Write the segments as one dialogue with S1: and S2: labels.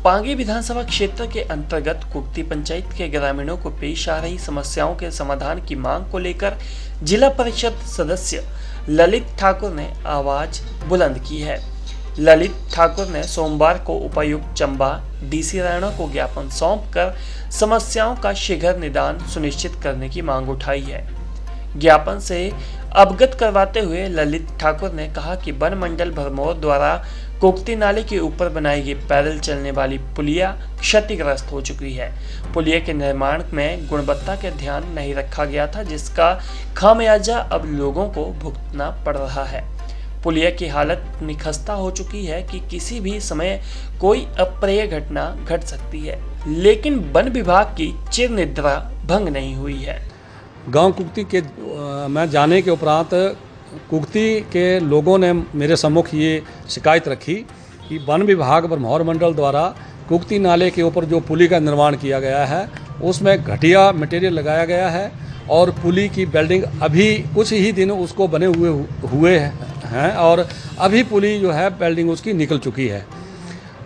S1: पांगी विधानसभा क्षेत्र के अंतर्गत कुक्ति पंचायत के ग्रामीणों को पेश आ रही समस्याओं के समाधान की मांग को लेकर जिला परिषद सदस्य ललित ठाकुर ने आवाज बुलंद की है। ललित ठाकुर ने सोमवार को उपायुक्त चंबा डीसी राणा को ज्ञापन सौंपकर समस्याओं का शीघ्र निदान सुनिश्चित करने की मांग उठाई है। ज्ञापन से अवगत करवाते हुए ललित ठाकुर ने कहा कि वन मंडल भरमौर द्वारा कुक्ति नाले के ऊपर बनाई गई पैदल चलने वाली पुलिया क्षतिग्रस्त हो चुकी है। पुलिया के निर्माण में गुणवत्ता का ध्यान नहीं रखा गया था, जिसका खामियाजा अब लोगों को भुगतना पड़ रहा है। पुलिया की हालत इतनी खस्ता हो चुकी है कि किसी भी समय कोई अप्रिय घटना घट सकती है, लेकिन वन विभाग की चिर निद्रा भंग नहीं हुई है।
S2: गांव कुक्ति के मैं जाने के उपरांत कुक्ति के लोगों ने मेरे सम्मुख ये शिकायत रखी कि वन विभाग भरमौर मंडल द्वारा कुक्ति नाले के ऊपर जो पुली का निर्माण किया गया है उसमें घटिया मटेरियल लगाया गया है और पुली की बिल्डिंग अभी कुछ ही दिन उसको बने हुए हैं और अभी पुली जो है बिल्डिंग उसकी निकल चुकी है।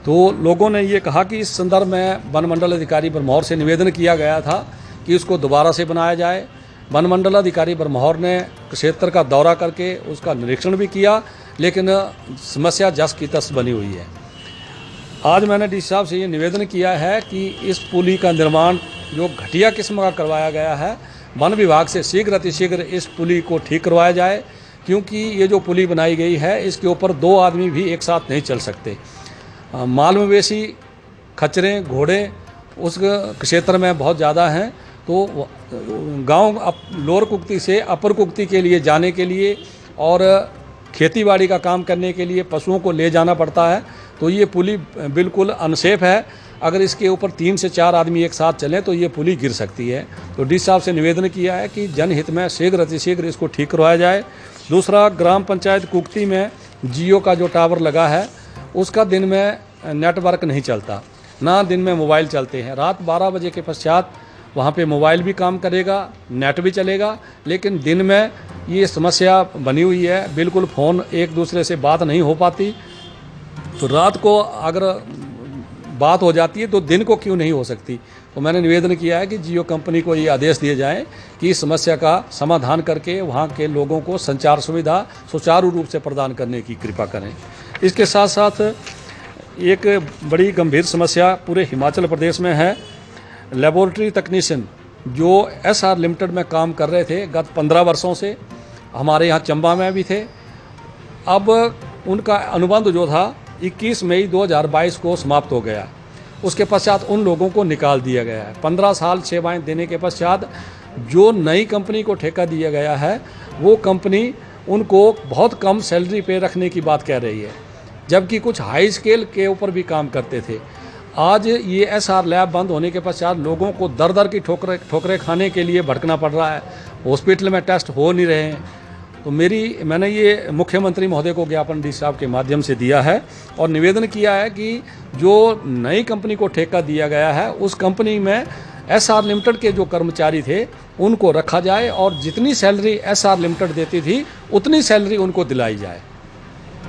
S2: तो लोगों ने ये कहा कि इस संदर्भ में वन मंडल अधिकारी भरमौर से निवेदन किया गया था कि उसको दोबारा से बनाया जाए। वन मंडल अधिकारी भरमौर ने क्षेत्र का दौरा करके उसका निरीक्षण भी किया, लेकिन समस्या जस की तस बनी हुई है। आज मैंने डीसी साहब से ये निवेदन किया है कि इस पुली का निर्माण जो घटिया किस्म का करवाया गया है, वन विभाग से शीघ्र अतिशीघ्र इस पुली को ठीक करवाया जाए, क्योंकि ये जो पुली बनाई गई है इसके ऊपर 2 आदमी भी एक साथ नहीं चल सकते। माल मवेशी, खच्चरें, घोड़े उस क्षेत्र में बहुत ज़्यादा हैं, तो गांव लोअर कुक्ति से अपर कुक्ति के लिए जाने के लिए और खेतीबाड़ी का काम करने के लिए पशुओं को ले जाना पड़ता है। तो ये पुली बिल्कुल अनसेफ है। अगर इसके ऊपर 3 से 4 आदमी एक साथ चलें तो ये पुली गिर सकती है। तो डीसी साहब से निवेदन किया है कि जनहित में शीघ्र अतिशीघ्र इसको ठीक करवाया जाए। दूसरा, ग्राम पंचायत कुक्ति में जियो का जो टावर लगा है उसका दिन में नेटवर्क नहीं चलता, ना दिन में मोबाइल चलते हैं। रात 12 बजे के पश्चात वहाँ पे मोबाइल भी काम करेगा, नेट भी चलेगा, लेकिन दिन में ये समस्या बनी हुई है, बिल्कुल फ़ोन एक दूसरे से बात नहीं हो पाती। तो रात को अगर बात हो जाती है तो दिन को क्यों नहीं हो सकती। तो मैंने निवेदन किया है कि जियो कंपनी को ये आदेश दिए जाएं कि इस समस्या का समाधान करके वहाँ के लोगों को संचार सुविधा सुचारू रूप से प्रदान करने की कृपा करें। इसके साथ साथ एक बड़ी गंभीर समस्या पूरे हिमाचल प्रदेश में है। लेबोरेटरी तकनीशियन जो SR लिमिटेड में काम कर रहे थे गत 15 वर्षों से, हमारे यहाँ चंबा में भी थे, अब उनका अनुबंध जो था 21 मई 2022 को समाप्त हो गया। उसके पश्चात उन लोगों को निकाल दिया गया है। 15 साल सेवाएं देने के पश्चात जो नई कंपनी को ठेका दिया गया है वो कंपनी उनको बहुत कम सैलरी पे रखने की बात कह रही है, जबकि कुछ हाई स्केल के ऊपर भी काम करते थे। आज ये SR लैब बंद होने के पश्चात लोगों को दर दर की ठोकरें खाने के लिए भटकना पड़ रहा है। हॉस्पिटल में टेस्ट हो नहीं रहे हैं। तो मैंने ये मुख्यमंत्री महोदय को ज्ञापन डीसी साहब के माध्यम से दिया है और निवेदन किया है कि जो नई कंपनी को ठेका दिया गया है उस कंपनी में SR लिमिटेड के जो कर्मचारी थे उनको रखा जाए और जितनी सैलरी SR लिमिटेड देती थी उतनी सैलरी उनको दिलाई जाए।